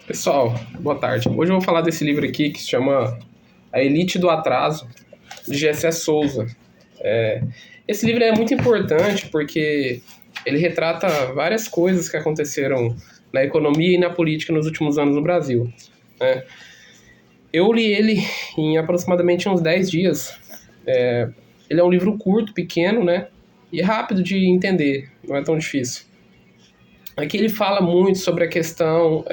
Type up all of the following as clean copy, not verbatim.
Pessoal, boa tarde. Hoje eu vou falar desse livro aqui que se chama A Elite do Atraso, de Gessé Souza. Esse livro é muito importante porque ele retrata várias coisas que aconteceram na economia e na política nos últimos anos no Brasil, né? Eu li ele em aproximadamente uns 10 dias. Ele é um livro curto, pequeno, né? E rápido de entender, não é tão difícil. Aqui ele fala muito sobre a questão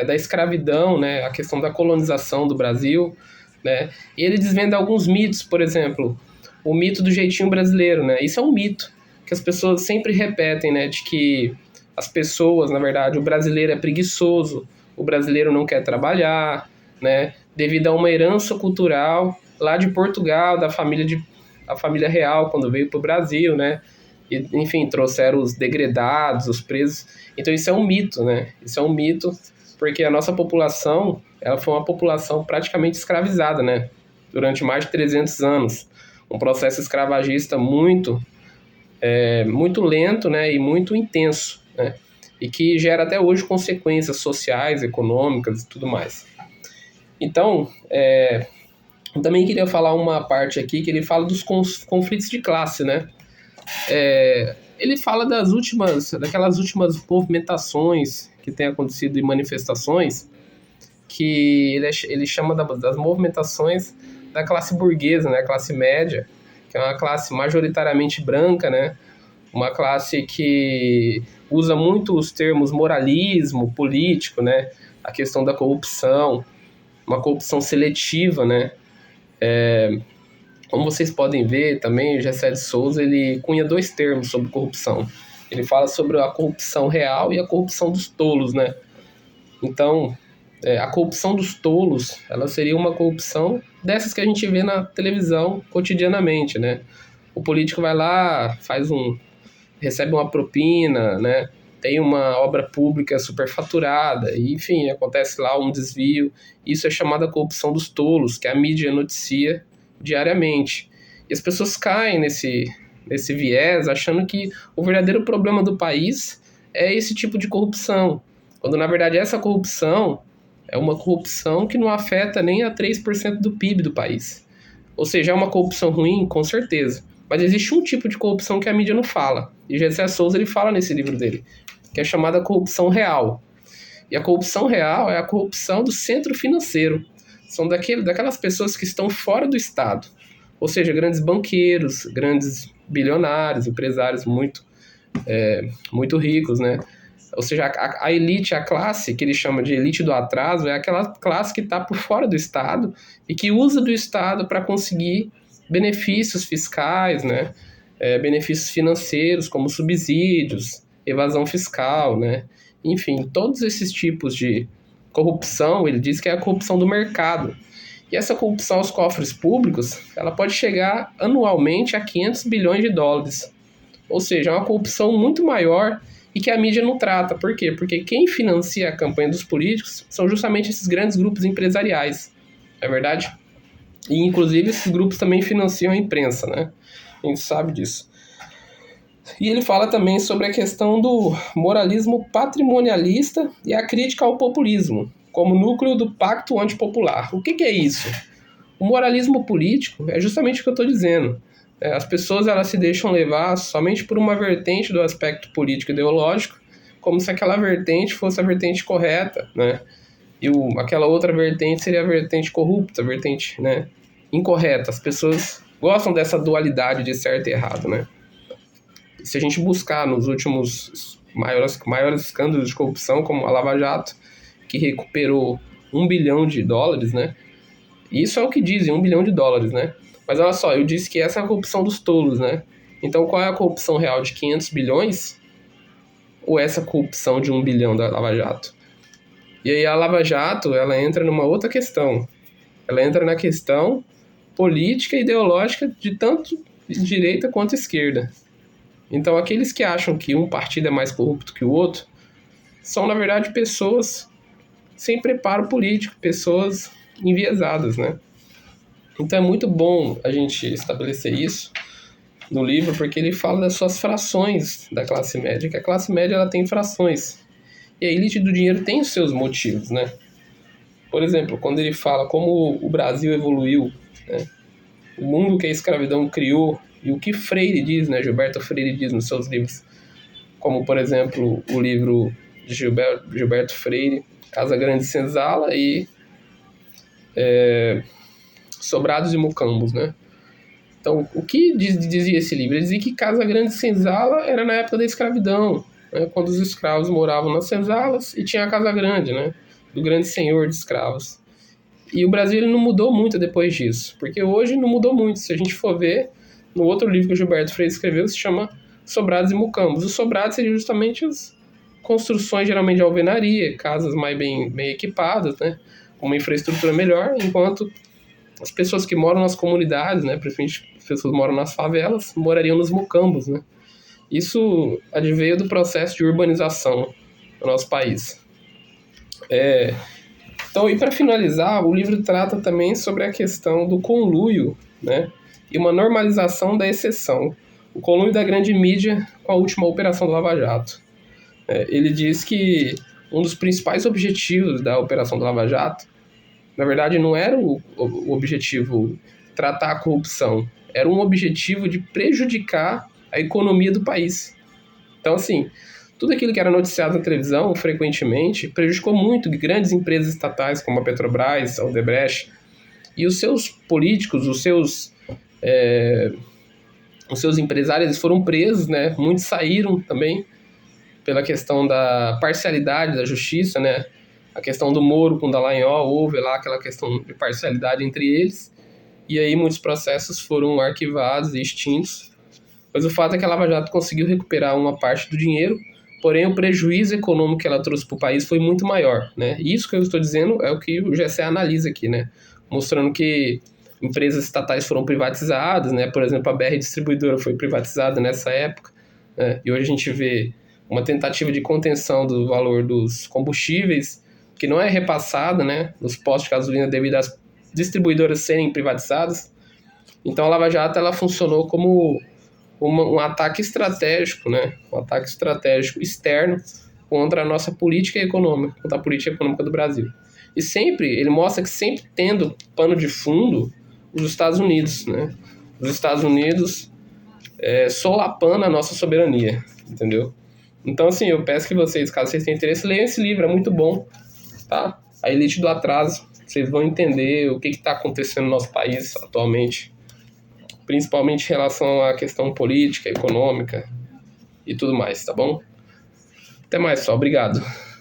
da escravidão, né, a questão da colonização do Brasil, né, e ele desvenda alguns mitos, por exemplo, o mito do jeitinho brasileiro, né, isso é um mito que as pessoas sempre repetem, né, de que as pessoas, na verdade, o brasileiro é preguiçoso, o brasileiro não quer trabalhar, né, devido a uma herança cultural lá de Portugal, a família real, quando veio para o Brasil, né, e, enfim, trouxeram os degredados, os presos. Então isso é um mito, né? Isso é um mito porque a nossa população, ela foi uma população praticamente escravizada, né? Durante mais de 300 anos. Um processo escravagista muito lento, né? E muito intenso, né? E que gera até hoje consequências sociais, econômicas e tudo mais. Então, eu também queria falar uma parte aqui que ele fala dos conflitos de classe, né? Ele fala daquelas últimas movimentações que têm acontecido e manifestações que ele chama das movimentações da classe burguesa, né, classe média, que é uma classe majoritariamente branca, né, uma classe que usa muito os termos moralismo, político, né, a questão da corrupção, uma corrupção seletiva, né. Como vocês podem ver também, o Gessé de Souza ele cunha dois termos sobre corrupção. Ele fala sobre a corrupção real e a corrupção dos tolos, né? Então, a corrupção dos tolos, ela seria uma corrupção dessas que a gente vê na televisão cotidianamente, né? O político vai lá, recebe uma propina, né? Tem uma obra pública superfaturada, e, enfim, acontece lá um desvio. Isso é chamada corrupção dos tolos, que a mídia noticia diariamente. E as pessoas caem nesse viés, achando que o verdadeiro problema do país é esse tipo de corrupção, quando na verdade essa corrupção é uma corrupção que não afeta nem a 3% do PIB do país. Ou seja, é uma corrupção ruim, com certeza. Mas existe um tipo de corrupção que a mídia não fala. E Gessé Souza ele fala nesse livro dele, que é chamada corrupção real. E a corrupção real é a corrupção do centro financeiro. São daquelas pessoas que estão fora do Estado. Ou seja, grandes banqueiros, grandes bilionários, empresários muito ricos, né? Ou seja, a elite, a classe que ele chama de elite do atraso, é aquela classe que está por fora do Estado e que usa do Estado para conseguir benefícios fiscais, né? Benefícios financeiros, como subsídios, evasão fiscal, né? Enfim, todos esses tipos de corrupção, ele diz que é a corrupção do mercado. E essa corrupção aos cofres públicos, ela pode chegar anualmente a 500 bilhões de dólares. Ou seja, é uma corrupção muito maior e que a mídia não trata. Por quê? Porque quem financia a campanha dos políticos são justamente esses grandes grupos empresariais. Não é verdade? E, inclusive, esses grupos também financiam a imprensa, né? A gente sabe disso. E ele fala também sobre a questão do moralismo patrimonialista e a crítica ao populismo, como núcleo do pacto antipopular. O que é isso? O moralismo político é justamente o que eu estou dizendo. As pessoas elas se deixam levar somente por uma vertente do aspecto político e ideológico, como se aquela vertente fosse a vertente correta, né? E aquela outra vertente seria a vertente corrupta, a vertente, né, incorreta. As pessoas gostam dessa dualidade de certo e errado, né? Se a gente buscar nos últimos maiores escândalos de corrupção, como a Lava Jato, que recuperou $1 bilhão, né? Isso é o que dizem, $1 bilhão, né? Mas olha só, eu disse que essa é a corrupção dos tolos, né? Então qual é a corrupção real de 500 bilhões? Ou essa corrupção de 1 bilhão da Lava Jato? E aí a Lava Jato, ela entra numa outra questão. Ela entra na questão política e ideológica de tanto direita quanto esquerda. Então aqueles que acham que um partido é mais corrupto que o outro são, na verdade, pessoas sem preparo político, pessoas enviesadas, né? Então é muito bom a gente estabelecer isso no livro, porque ele fala das suas frações da classe média, que a classe média ela tem frações. E a elite do dinheiro tem os seus motivos, né? Por exemplo, quando ele fala como o Brasil evoluiu, né? O mundo que a escravidão criou, e o que Freire diz, né? Gilberto Freire diz nos seus livros, como, por exemplo, o livro de Gilberto Freire, Casa Grande e Senzala, e Sobrados e Mucambos, né? Então, o que dizia esse livro? Ele dizia que Casa Grande e Senzala era na época da escravidão, né? Quando os escravos moravam nas senzalas e tinha a Casa Grande, né? Do grande senhor de escravos. E o Brasil ele não mudou muito depois disso, porque hoje não mudou muito. Se a gente for ver, no outro livro que o Gilberto Freire escreveu, se chama Sobrados e Mucambos. Os sobrados seriam justamente as construções, geralmente de alvenaria, casas mais bem equipadas, né? Com uma infraestrutura melhor, enquanto as pessoas que moram nas comunidades, né, principalmente as pessoas que moram nas favelas, morariam nos mucambos, né? Isso adveio do processo de urbanização do nosso país. Então, e para finalizar, o livro trata também sobre a questão do conluio, né, e uma normalização da exceção. O conluio da grande mídia com a última operação do Lava Jato. Ele diz que um dos principais objetivos da operação do Lava Jato, na verdade, não era o objetivo tratar a corrupção, era um objetivo de prejudicar a economia do país. Então, assim, tudo aquilo que era noticiado na televisão, frequentemente, prejudicou muito grandes empresas estatais como a Petrobras, a Odebrecht, e os seus políticos, os seus empresários, eles foram presos, né? Muitos saíram também pela questão da parcialidade da justiça, né? A questão do Moro com o Dallagnol, houve lá aquela questão de parcialidade entre eles, e aí muitos processos foram arquivados e extintos. Mas o fato é que a Lava Jato conseguiu recuperar uma parte do dinheiro, porém o prejuízo econômico que ela trouxe para o país foi muito maior, né? E isso que eu estou dizendo é o que o GCE analisa aqui, né? Mostrando que empresas estatais foram privatizadas, né? Por exemplo, a BR Distribuidora foi privatizada nessa época, né? E hoje a gente vê uma tentativa de contenção do valor dos combustíveis, que não é repassada, né, nos postos de gasolina devido às distribuidoras serem privatizadas. Então a Lava Jato ela funcionou como um ataque estratégico, né, um ataque estratégico externo contra a nossa política econômica, contra a política econômica do Brasil. E sempre, ele mostra que sempre tendo pano de fundo os Estados Unidos, né, os Estados Unidos solapando a nossa soberania, entendeu? Então, assim, eu peço que vocês, caso vocês tenham interesse, leiam esse livro, é muito bom, tá? A Elite do Atraso, vocês vão entender o que está acontecendo no nosso país atualmente, principalmente em relação à questão política, econômica e tudo mais, tá bom? Até mais, pessoal. Obrigado.